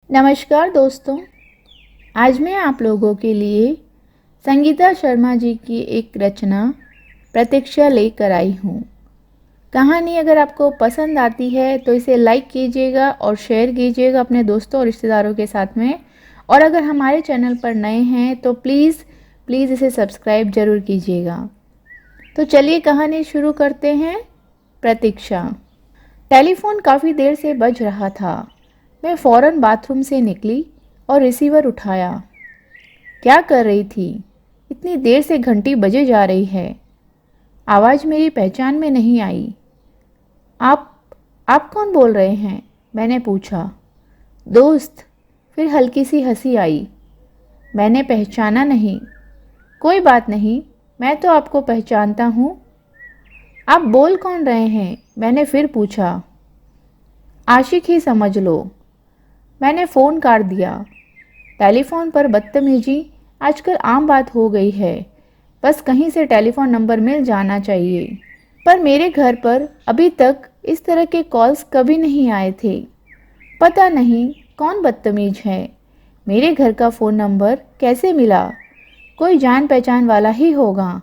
नमस्कार दोस्तों। आज मैं आप लोगों के लिए संगीता शर्मा जी की एक रचना प्रतीक्षा लेकर आई हूँ। कहानी अगर आपको पसंद आती है तो इसे लाइक कीजिएगा और शेयर कीजिएगा अपने दोस्तों और रिश्तेदारों के साथ में। और अगर हमारे चैनल पर नए हैं तो प्लीज़ प्लीज़ इसे सब्सक्राइब ज़रूर कीजिएगा। तो चलिए कहानी शुरू करते हैं। प्रतीक्षा। टेलीफोन काफ़ी देर से बज रहा था। मैं फ़ौरन बाथरूम से निकली और रिसीवर उठाया। क्या कर रही थी? इतनी देर से घंटी बजे जा रही है। आवाज़ मेरी पहचान में नहीं आई। आप आप कौन बोल रहे हैं? मैंने पूछा। दोस्त। फिर हल्की सी हंसी आई। मैंने पहचाना नहीं। कोई बात नहीं, मैं तो आपको पहचानता हूँ। आप बोल कौन रहे हैं? मैंने फिर पूछा। आशिक ही समझ लो। मैंने फ़ोन काट दिया। टेलीफोन पर बदतमीजी आजकल आम बात हो गई है। बस कहीं से टेलीफोन नंबर मिल जाना चाहिए। पर मेरे घर पर अभी तक इस तरह के कॉल्स कभी नहीं आए थे। पता नहीं कौन बदतमीज है। मेरे घर का फ़ोन नंबर कैसे मिला? कोई जान पहचान वाला ही होगा।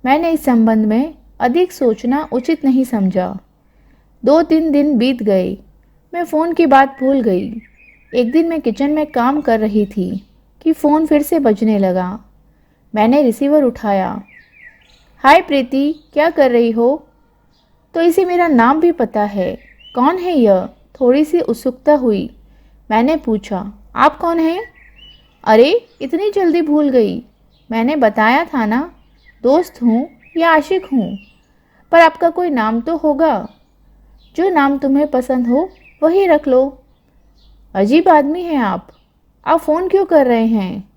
मैंने इस संबंध में अधिक सोचना उचित नहीं समझा। 2-3 दिन बीत गए। मैं फ़ोन की बात भूल गई। एक दिन मैं किचन में काम कर रही थी कि फ़ोन फिर से बजने लगा। मैंने रिसीवर उठाया। हाय प्रीति, क्या कर रही हो? तो इसे मेरा नाम भी पता है। कौन है यह? थोड़ी सी उत्सुकता हुई। मैंने पूछा। आप कौन हैं? अरे, इतनी जल्दी भूल गई। मैंने बताया था ना, दोस्त हूँ या आशिक हूँ। पर आपका कोई नाम तो होगा। जो नाम तुम्हें पसंद हो वही रख लो। अजीब आदमी हैं आप। आप फ़ोन क्यों कर रहे हैं?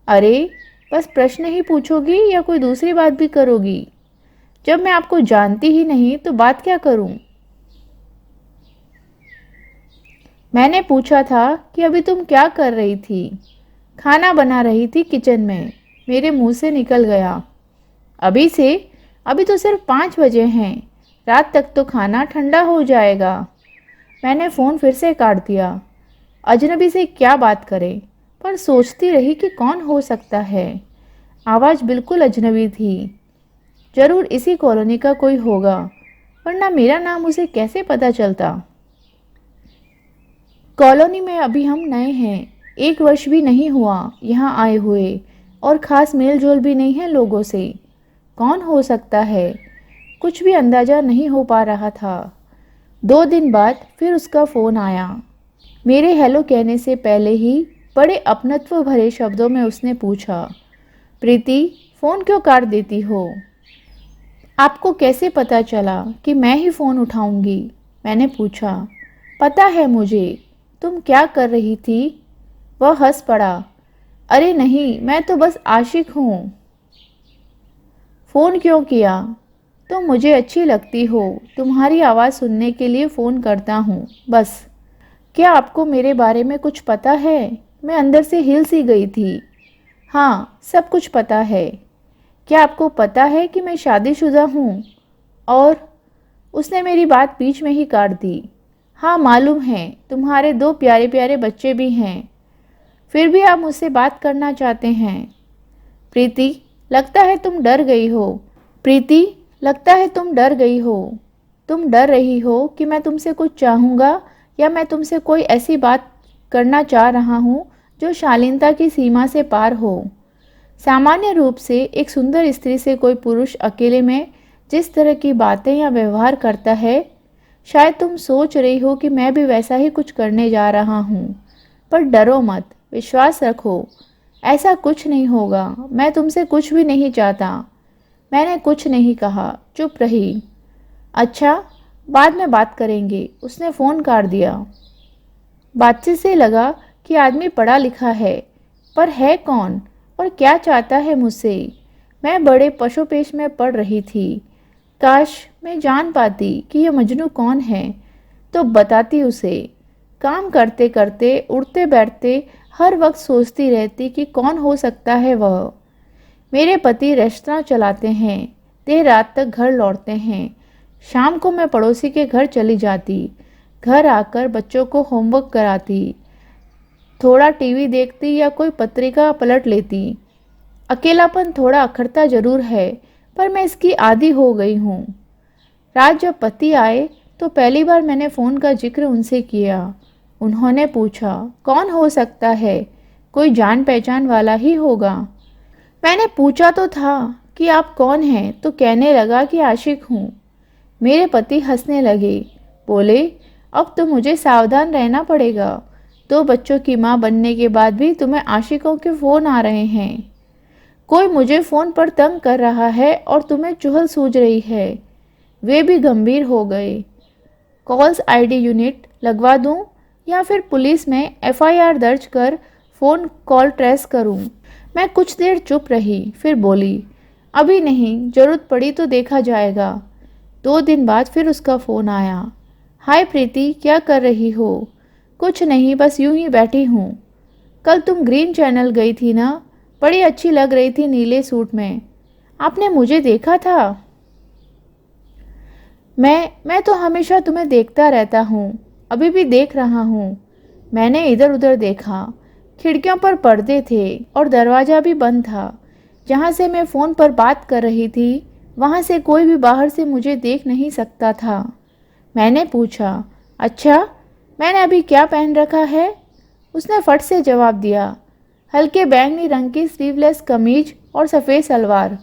अरे, बस प्रश्न ही पूछोगी या कोई दूसरी बात भी करोगी? जब मैं आपको जानती ही नहीं तो बात क्या करूं? मैंने पूछा था कि अभी तुम क्या कर रही थी? खाना बना रही थी किचन में। मेरे मुंह से निकल गया। अभी से? अभी तो सिर्फ 5 बजे हैं। रात तक तो खाना ठंडा हो जाएगा। मैंने फ़ोन फिर से काट दिया। अजनबी से क्या बात करें, पर सोचती रही कि कौन हो सकता है। आवाज़ बिल्कुल अजनबी थी। जरूर इसी कॉलोनी का कोई होगा, वरना मेरा नाम उसे कैसे पता चलता। कॉलोनी में अभी हम नए हैं। 1 वर्ष भी नहीं हुआ यहाँ आए हुए, और ख़ास मेल जोल भी नहीं है लोगों से। कौन हो सकता है? कुछ भी अंदाज़ा नहीं हो पा रहा था। 2 दिन बाद फिर उसका फ़ोन आया। मेरे हेलो कहने से पहले ही बड़े अपनत्व भरे शब्दों में उसने पूछा। प्रीति, फ़ोन क्यों काट देती हो? आपको कैसे पता चला कि मैं ही फ़ोन उठाऊंगी? मैंने पूछा। पता है मुझे। तुम क्या कर रही थी? वह हंस पड़ा। अरे नहीं, मैं तो बस आशिक हूँ। फ़ोन क्यों किया? तुम मुझे अच्छी लगती हो। तुम्हारी आवाज़ सुनने के लिए फ़ोन करता हूँ, बस। क्या आपको मेरे बारे में कुछ पता है? मैं अंदर से हिल सी गई थी। हाँ, सब कुछ पता है। क्या आपको पता है कि मैं शादीशुदा हूँ? और उसने मेरी बात बीच में ही काट दी। हाँ, मालूम है। तुम्हारे 2 प्यारे प्यारे बच्चे भी हैं। फिर भी आप मुझसे बात करना चाहते हैं। प्रीति, लगता है तुम डर गई हो। प्रीति, लगता है तुम डर गई हो। तुम डर रही हो कि मैं तुमसे कुछ चाहूँगा, या मैं तुमसे कोई ऐसी बात करना चाह रहा हूँ जो शालीनता की सीमा से पार हो। सामान्य रूप से एक सुंदर स्त्री से कोई पुरुष अकेले में जिस तरह की बातें या व्यवहार करता है, शायद तुम सोच रही हो कि मैं भी वैसा ही कुछ करने जा रहा हूँ। पर डरो मत, विश्वास रखो। ऐसा कुछ नहीं होगा। मैं तुमसे कुछ भी नहीं चाहता। मैंने कुछ नहीं कहा, चुप रही। अच्छा, बाद में बात करेंगे। उसने फ़ोन काट दिया। बातचीत से लगा कि आदमी पढ़ा लिखा है, पर है कौन और क्या चाहता है मुझसे? मैं बड़े पशुपेश में पड़ रही थी। काश मैं जान पाती कि यह मजनू कौन है, तो बताती उसे। काम करते करते, उठते बैठते हर वक्त सोचती रहती कि कौन हो सकता है वह। मेरे पति रेस्तरां चलाते हैं, देर रात तक घर लौटते हैं। शाम को मैं पड़ोसी के घर चली जाती, घर आकर बच्चों को होमवर्क कराती। थोड़ा टीवी देखती या कोई पत्रिका पलट लेती। अकेलापन थोड़ा अखरता जरूर है, पर मैं इसकी आदी हो गई हूँ। रात जब पति आए तो पहली बार मैंने फ़ोन का जिक्र उनसे किया। उन्होंने पूछा, कौन हो सकता है? कोई जान पहचान वाला ही होगा। मैंने पूछा तो था कि आप कौन हैं, तो कहने लगा कि आशिक हूँ। मेरे पति हंसने लगे, बोले, अब तो मुझे सावधान रहना पड़ेगा। 2 बच्चों की माँ बनने के बाद भी तुम्हें आशिकों के फ़ोन आ रहे हैं। कोई मुझे फ़ोन पर तंग कर रहा है और तुम्हें चुहल सूझ रही है। वे भी गंभीर हो गए। कॉल्स आईडी यूनिट लगवा दूं या फिर पुलिस में एफआईआर दर्ज कर फ़ोन कॉल ट्रेस करूं? मैं कुछ देर चुप रही, फिर बोली, अभी नहीं, ज़रूरत पड़ी तो देखा जाएगा। 2 दिन बाद फिर उसका फ़ोन आया। हाय प्रीति, क्या कर रही हो? कुछ नहीं, बस यूं ही बैठी हूँ। कल तुम ग्रीन चैनल गई थी ना? बड़ी अच्छी लग रही थी नीले सूट में। आपने मुझे देखा था? मैं तो हमेशा तुम्हें देखता रहता हूँ, अभी भी देख रहा हूँ। मैंने इधर उधर देखा। खिड़कियों पर पर्दे थे और दरवाज़ा भी बंद था। जहाँ से मैं फ़ोन पर बात कर रही थी, वहाँ से कोई भी बाहर से मुझे देख नहीं सकता था। मैंने पूछा, अच्छा, मैंने अभी क्या पहन रखा है? उसने फट से जवाब दिया, हल्के बैंगनी रंग की स्लीवलेस कमीज और सफ़ेद सलवार।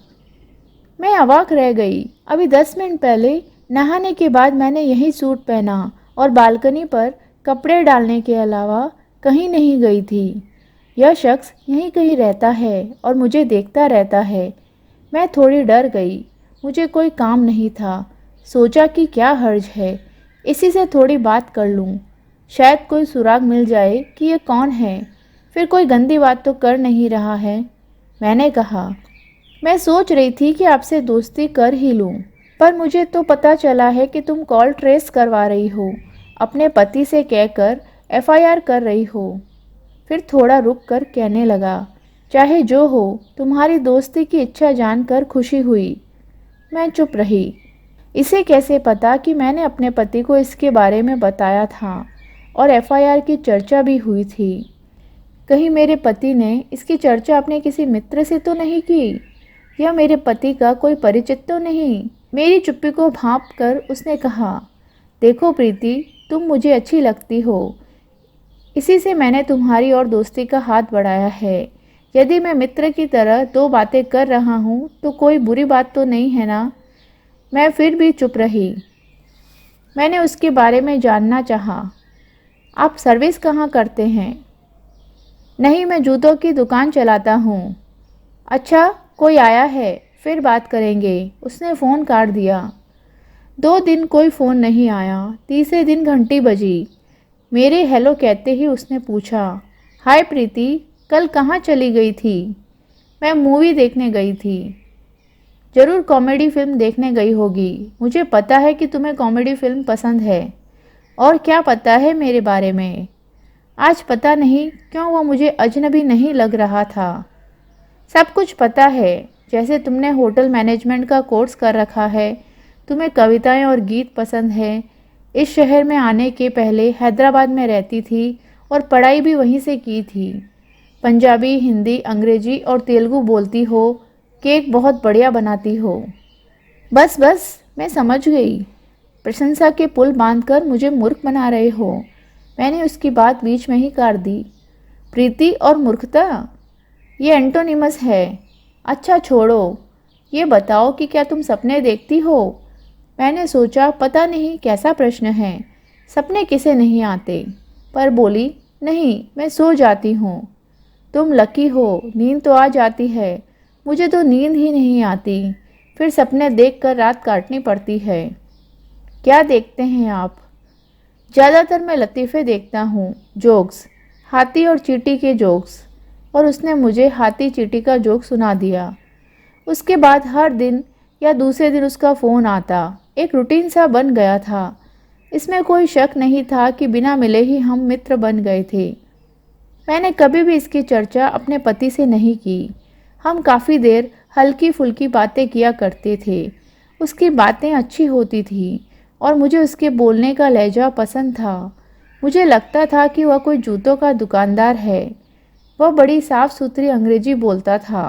मैं अवाक रह गई। अभी 10 मिनट पहले नहाने के बाद मैंने यही सूट पहना और बालकनी पर कपड़े डालने के अलावा कहीं नहीं गई थी। यह शख्स यहीं कहीं रहता है और मुझे देखता रहता है। मैं थोड़ी डर गई। मुझे कोई काम नहीं था। सोचा कि क्या हर्ज है, इसी से थोड़ी बात कर लूँ। शायद कोई सुराग मिल जाए कि ये कौन है। फिर कोई गंदी बात तो कर नहीं रहा है। मैंने कहा, मैं सोच रही थी कि आपसे दोस्ती कर ही लूं, पर मुझे तो पता चला है कि तुम कॉल ट्रेस करवा रही हो, अपने पति से कहकर एफआईआर कर रही हो। फिर थोड़ा रुक कर कहने लगा, चाहे जो हो, तुम्हारी दोस्ती की इच्छा जानकर खुशी हुई। मैं चुप रही। इसे कैसे पता कि मैंने अपने पति को इसके बारे में बताया था और एफआईआर की चर्चा भी हुई थी। कहीं मेरे पति ने इसकी चर्चा अपने किसी मित्र से तो नहीं की, या मेरे पति का कोई परिचित तो नहीं। मेरी चुप्पी को भांप कर उसने कहा, देखो प्रीति, तुम मुझे अच्छी लगती हो, इसी से मैंने तुम्हारी और दोस्ती का हाथ बढ़ाया है। यदि मैं मित्र की तरह 2 बातें कर रहा हूँ तो कोई बुरी बात तो नहीं है ना? मैं फिर भी चुप रही। मैंने उसके बारे में जानना चाहा। आप सर्विस कहाँ करते हैं? नहीं, मैं जूतों की दुकान चलाता हूँ। अच्छा, कोई आया है, फिर बात करेंगे। उसने फ़ोन काट दिया। 2 दिन कोई फ़ोन नहीं आया। तीसरे दिन घंटी बजी। मेरे हेलो कहते ही उसने पूछा, हाय प्रीति, कल कहाँ चली गई थी? मैं मूवी देखने गई थी। ज़रूर कॉमेडी फ़िल्म देखने गई होगी। मुझे पता है कि तुम्हें कॉमेडी फ़िल्म पसंद है। और क्या पता है मेरे बारे में? आज पता नहीं क्यों वह मुझे अजनबी नहीं लग रहा था। सब कुछ पता है, जैसे तुमने होटल मैनेजमेंट का कोर्स कर रखा है, तुम्हें कविताएं और गीत पसंद है। इस शहर में आने के पहले हैदराबाद में रहती थी और पढ़ाई भी वहीं से की थी। पंजाबी, हिंदी, अंग्रेजी और तेलुगु बोलती हो। केक बहुत बढ़िया बनाती हो। बस बस, मैं समझ गई। प्रशंसा के पुल बांधकर मुझे मूर्ख बना रहे हो। मैंने उसकी बात बीच में ही काट दी। प्रीति और मूर्खता, ये एंटोनिमस है। अच्छा छोड़ो, ये बताओ कि क्या तुम सपने देखती हो? मैंने सोचा, पता नहीं कैसा प्रश्न है, सपने किसे नहीं आते, पर बोली, नहीं, मैं सो जाती हूँ। तुम लकी हो, नींद तो आ जाती है। मुझे तो नींद ही नहीं आती, फिर सपने देखकर रात काटनी पड़ती है। क्या देखते हैं आप? ज़्यादातर मैं लतीफ़े देखता हूँ, जोक्स, हाथी और चींटी के जोक्स। और उसने मुझे हाथी चींटी का जोक सुना दिया। उसके बाद हर दिन या दूसरे दिन उसका फ़ोन आता। एक रूटीन सा बन गया था। इसमें कोई शक नहीं था कि बिना मिले ही हम मित्र बन गए थे। मैंने कभी भी इसकी चर्चा अपने पति से नहीं की। हम काफ़ी देर हल्की फुल्की बातें किया करते थे। उसकी बातें अच्छी होती थी और मुझे उसके बोलने का लहजा पसंद था। मुझे लगता था कि वह कोई जूतों का दुकानदार है। वह बड़ी साफ सुथरी अंग्रेजी बोलता था।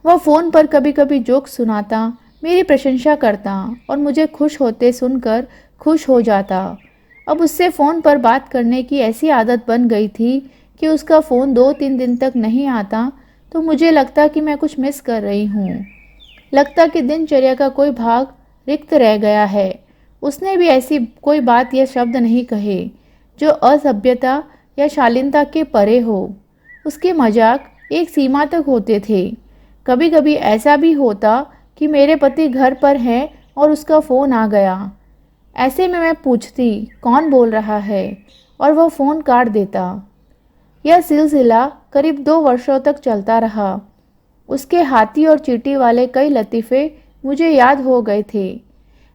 वह फ़ोन पर कभी कभी जोक सुनाता, मेरी प्रशंसा करता और मुझे खुश होते सुनकर खुश हो जाता। अब उससे फ़ोन पर बात करने की ऐसी आदत बन गई थी कि उसका फ़ोन 2-3 दिन तक नहीं आता तो मुझे लगता कि मैं कुछ मिस कर रही हूँ। लगता कि दिनचर्या का कोई भाग रिक्त रह गया है। उसने भी ऐसी कोई बात या शब्द नहीं कहे जो असभ्यता या शालीनता के परे हो। उसके मजाक एक सीमा तक होते थे। कभी कभी ऐसा भी होता कि मेरे पति घर पर हैं और उसका फ़ोन आ गया। ऐसे में मैं पूछती कौन बोल रहा है और वह फ़ोन काट देता। यह सिलसिला करीब 2 वर्षों तक चलता रहा। उसके हाथी और चींटी वाले कई लतीफ़े मुझे याद हो गए थे।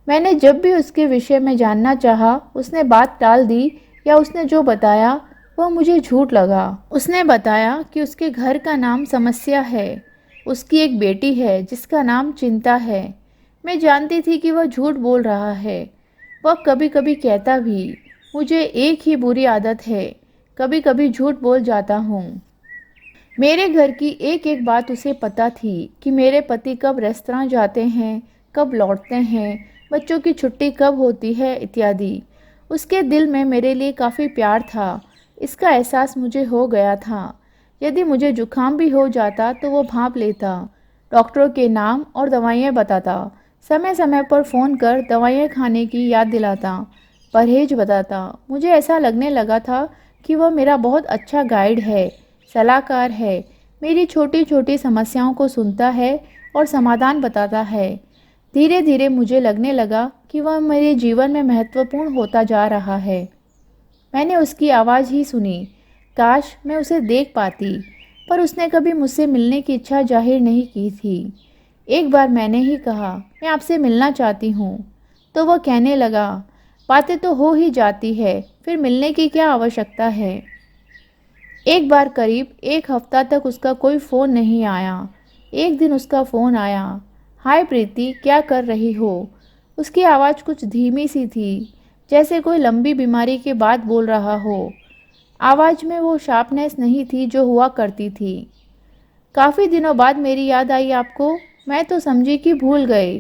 मैंने जब भी उसके विषय में जानना चाहा, उसने बात टाल दी या उसने जो बताया वह मुझे झूठ लगा। उसने बताया कि उसके घर का नाम समस्या है, उसकी एक बेटी है जिसका नाम चिंता है। मैं जानती थी कि वह झूठ बोल रहा है। वह कभी कभी कहता भी, मुझे एक ही बुरी आदत है, कभी कभी झूठ बोल जाता हूँ। मेरे घर की एक एक बात उसे पता थी कि मेरे पति कब रेस्तरां जाते हैं, कब लौटते हैं, बच्चों की छुट्टी कब होती है इत्यादि। उसके दिल में मेरे लिए काफ़ी प्यार था। इसका एहसास मुझे हो गया था। यदि मुझे जुकाम भी हो जाता तो वो भांप लेता, डॉक्टरों के नाम और दवाइयाँ बताता, समय समय पर फ़ोन कर दवाइयाँ खाने की याद दिलाता, परहेज बताता। मुझे ऐसा लगने लगा था कि वह मेरा बहुत अच्छा गाइड है, सलाहकार है, मेरी छोटी छोटी समस्याओं को सुनता है और समाधान बताता है। धीरे धीरे मुझे लगने लगा कि वह मेरे जीवन में महत्वपूर्ण होता जा रहा है। मैंने उसकी आवाज़ ही सुनी। काश मैं उसे देख पाती, पर उसने कभी मुझसे मिलने की इच्छा जाहिर नहीं की थी। एक बार मैंने ही कहा, मैं आपसे मिलना चाहती हूँ, तो वह कहने लगा, बातें तो हो ही जाती है, फिर मिलने की क्या आवश्यकता है। एक बार करीब 1 हफ्ता तक उसका कोई फ़ोन नहीं आया। एक दिन उसका फ़ोन आया। हाय प्रीति, क्या कर रही हो? उसकी आवाज़ कुछ धीमी सी थी, जैसे कोई लंबी बीमारी के बाद बोल रहा हो। आवाज़ में वो शार्पनेस नहीं थी जो हुआ करती थी। काफ़ी दिनों बाद मेरी याद आई आपको? मैं तो समझी कि भूल गए।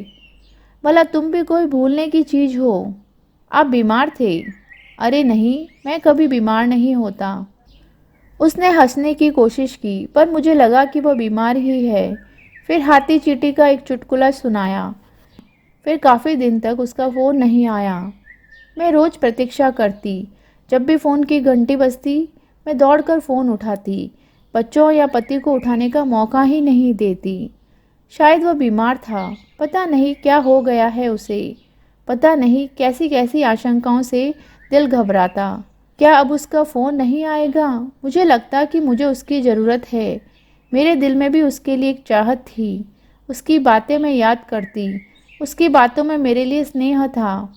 भला तुम भी कोई भूलने की चीज़ हो? आप बीमार थे? अरे नहीं, मैं कभी बीमार नहीं होता। उसने हंसने की कोशिश की, पर मुझे लगा कि वह बीमार ही है। फिर हाथी चींटी का एक चुटकुला सुनाया। फिर काफ़ी दिन तक उसका फ़ोन नहीं आया। मैं रोज़ प्रतीक्षा करती। जब भी फ़ोन की घंटी बजती, मैं दौड़कर फ़ोन उठाती। बच्चों या पति को उठाने का मौका ही नहीं देती। शायद वह बीमार था। पता नहीं क्या हो गया है उसे। पता नहीं कैसी कैसी आशंकाओं से दिल घबराता। क्या अब उसका फ़ोन नहीं आएगा? मुझे लगता कि मुझे उसकी ज़रूरत है। मेरे दिल में भी उसके लिए एक चाहत थी। उसकी बातें मैं याद करती। उसकी बातों में मेरे लिए स्नेह था।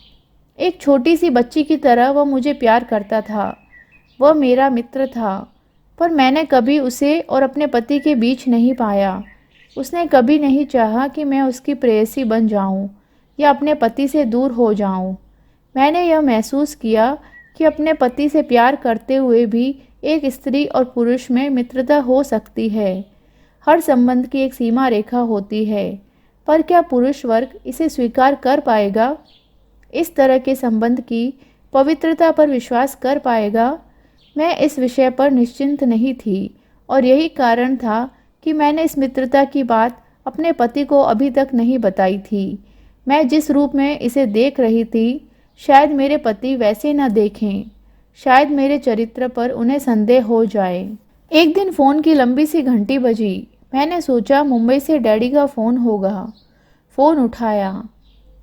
एक छोटी सी बच्ची की तरह वह मुझे प्यार करता था। वह मेरा मित्र था। पर मैंने कभी उसे और अपने पति के बीच नहीं पाया। उसने कभी नहीं चाहा कि मैं उसकी प्रेयसी बन जाऊं या अपने पति से दूर हो जाऊं। मैंने यह महसूस किया कि अपने पति से प्यार करते हुए भी एक स्त्री और पुरुष में मित्रता हो सकती है। हर संबंध की एक सीमा रेखा होती है, पर क्या पुरुष वर्ग इसे स्वीकार कर पाएगा? इस तरह के संबंध की पवित्रता पर विश्वास कर पाएगा? मैं इस विषय पर निश्चिंत नहीं थी और यही कारण था कि मैंने इस मित्रता की बात अपने पति को अभी तक नहीं बताई थी। मैं जिस रूप में इसे देख रही थी, शायद मेरे पति वैसे न देखें। शायद मेरे चरित्र पर उन्हें संदेह हो जाए। एक दिन फ़ोन की लंबी सी घंटी बजी। मैंने सोचा मुंबई से डैडी का फ़ोन होगा। फ़ोन उठाया।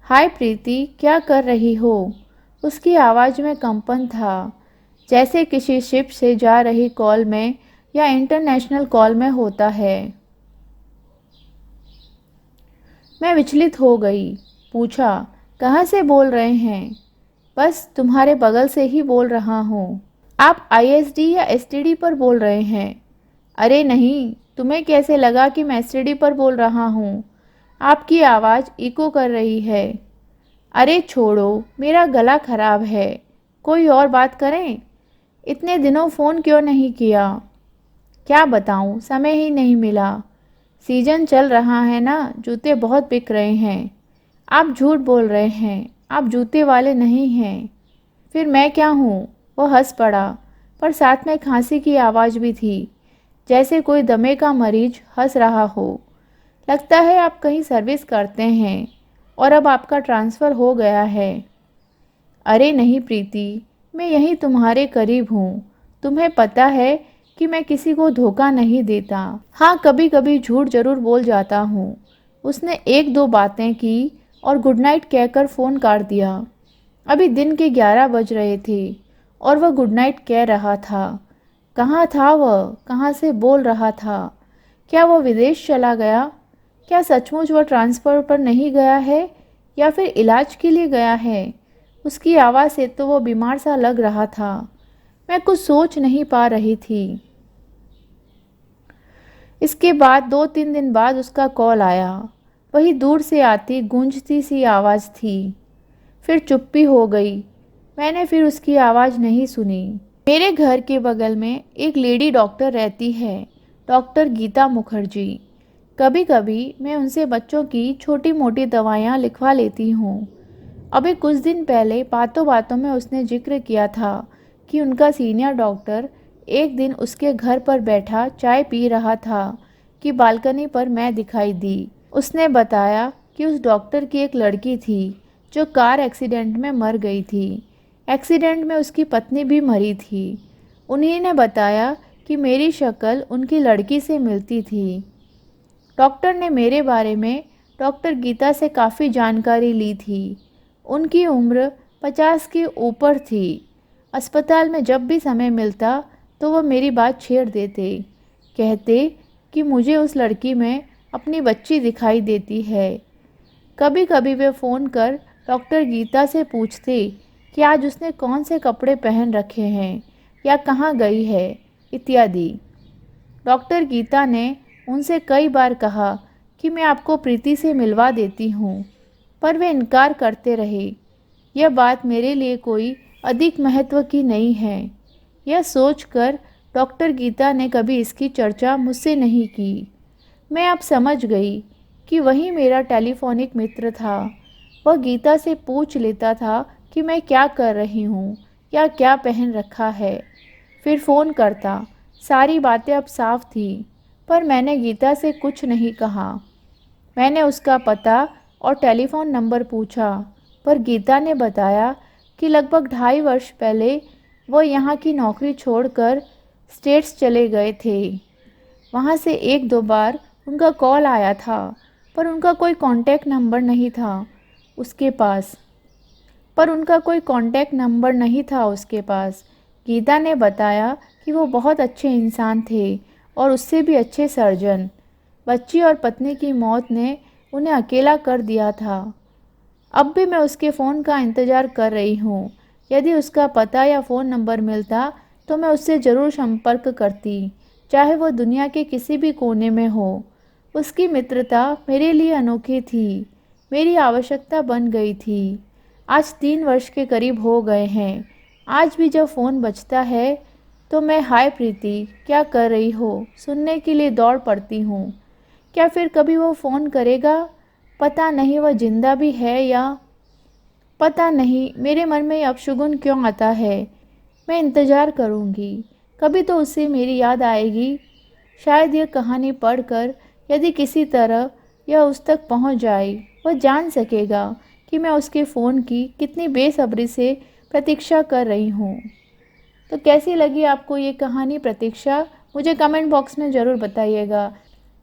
हाय प्रीति, क्या कर रही हो? उसकी आवाज़ में कंपन था, जैसे किसी शिप से जा रही कॉल में या इंटरनेशनल कॉल में होता है। मैं विचलित हो गई। पूछा, कहाँ से बोल रहे हैं? बस तुम्हारे बगल से ही बोल रहा हूँ। आप आईएसडी या एसटीडी पर बोल रहे हैं? अरे नहीं, तुम्हें कैसे लगा कि मैं एसटीडी पर बोल रहा हूँ? आपकी आवाज़ इको कर रही है। अरे छोड़ो, मेरा गला खराब है, कोई और बात करें। इतने दिनों फ़ोन क्यों नहीं किया? क्या बताऊं, समय ही नहीं मिला। सीजन चल रहा है ना, जूते बहुत बिक रहे हैं। आप झूठ बोल रहे हैं, आप जूते वाले नहीं हैं। फिर मैं क्या हूँ? वह हंस पड़ा, पर साथ में खांसी की आवाज़ भी थी, जैसे कोई दमे का मरीज हंस रहा हो। लगता है आप कहीं सर्विस करते हैं और अब आपका ट्रांसफ़र हो गया है। अरे नहीं प्रीति, मैं यहीं तुम्हारे करीब हूँ। तुम्हें पता है कि मैं किसी को धोखा नहीं देता। हाँ, कभी कभी झूठ जरूर बोल जाता हूँ। उसने एक दो बातें की और गुड नाइट कहकर फ़ोन काट दिया। अभी दिन के 11 बज रहे थे और वह गुड नाइट कह रहा था। कहाँ था वह? कहाँ से बोल रहा था? क्या वह विदेश चला गया? क्या सचमुच वह ट्रांसफ़र पर नहीं गया है या फिर इलाज के लिए गया है? उसकी आवाज़ से तो वो बीमार सा लग रहा था। मैं कुछ सोच नहीं पा रही थी। इसके बाद 2-3 दिन बाद उसका कॉल आया। वही दूर से आती गूंजती सी आवाज़ थी। फिर चुप्पी हो गई। मैंने फिर उसकी आवाज़ नहीं सुनी। मेरे घर के बगल में एक लेडी डॉक्टर रहती है, डॉक्टर गीता मुखर्जी। कभी कभी मैं उनसे बच्चों की छोटी मोटी दवाइयाँ लिखवा लेती हूँ। अभी कुछ दिन पहले बातों बातों में उसने जिक्र किया था कि उनका सीनियर डॉक्टर एक दिन उसके घर पर बैठा चाय पी रहा था कि बालकनी पर मैं दिखाई दी। उसने बताया कि उस डॉक्टर की एक लड़की थी जो कार एक्सीडेंट में मर गई थी। एक्सीडेंट में उसकी पत्नी भी मरी थी। उन्हीं ने बताया कि मेरी शक्ल उनकी लड़की से मिलती थी। डॉक्टर ने मेरे बारे में डॉक्टर गीता से काफ़ी जानकारी ली थी। उनकी उम्र 50 के ऊपर थी। अस्पताल में जब भी समय मिलता तो वो मेरी बात छेड़ देते। कहते कि मुझे उस लड़की में अपनी बच्ची दिखाई देती है। कभी कभी वे फ़ोन कर डॉक्टर गीता से पूछते कि आज उसने कौन से कपड़े पहन रखे हैं या कहाँ गई है, इत्यादि। डॉक्टर गीता ने उनसे कई बार कहा कि मैं आपको प्रीति से मिलवा देती हूँ, पर वे इनकार करते रहे। यह बात मेरे लिए कोई अधिक महत्व की नहीं है। यह सोचकर डॉक्टर गीता ने कभी इसकी चर्चा मुझसे नहीं की। मैं अब समझ गई कि वही मेरा टेलीफोनिक मित्र था। वह गीता से पूछ लेता था कि मैं क्या कर रही हूँ या क्या पहन रखा है, फिर फ़ोन करता। सारी बातें अब साफ थी, पर मैंने गीता से कुछ नहीं कहा। मैंने उसका पता और टेलीफोन नंबर पूछा, पर गीता ने बताया कि लगभग 2.5 वर्ष पहले वह यहाँ की नौकरी छोड़कर स्टेट्स चले गए थे। वहाँ से एक दो बार उनका कॉल आया था, पर उनका कोई कांटेक्ट नंबर नहीं था उसके पास। गीता ने बताया कि वो बहुत अच्छे इंसान थे और उससे भी अच्छे सर्जन। बच्ची और पत्नी की मौत ने उन्हें अकेला कर दिया था। अब भी मैं उसके फ़ोन का इंतज़ार कर रही हूँ। यदि उसका पता या फ़ोन नंबर मिलता तो मैं उससे ज़रूर संपर्क करती, चाहे वो दुनिया के किसी भी कोने में हो। उसकी मित्रता मेरे लिए अनोखी थी, मेरी आवश्यकता बन गई थी। आज 3 वर्ष के करीब हो गए हैं। आज भी जब फ़ोन बजता है तो मैं हाय प्रीति, क्या कर रही हो सुनने के लिए दौड़ पड़ती हूँ। क्या फिर कभी वो फ़ोन करेगा? पता नहीं वह जिंदा भी है या पता नहीं। मेरे मन में अपशगुन क्यों आता है। मैं इंतज़ार करूँगी, कभी तो उससे मेरी याद आएगी। शायद यह कहानी पढ़कर यदि किसी तरह यह उस तक पहुँच जाए, वह जान सकेगा कि मैं उसके फ़ोन की कितनी बेसब्री से प्रतीक्षा कर रही हूँ। तो कैसी लगी आपको ये कहानी प्रतीक्षा? मुझे कमेंट बॉक्स में ज़रूर बताइएगा।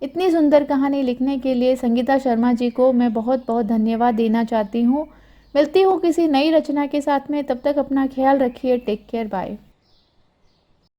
इतनी सुंदर कहानी लिखने के लिए संगीता शर्मा जी को मैं बहुत बहुत धन्यवाद देना चाहती हूँ। मिलती हूँ किसी नई रचना के साथ में, तब तक अपना ख्याल रखिए। Take care, bye.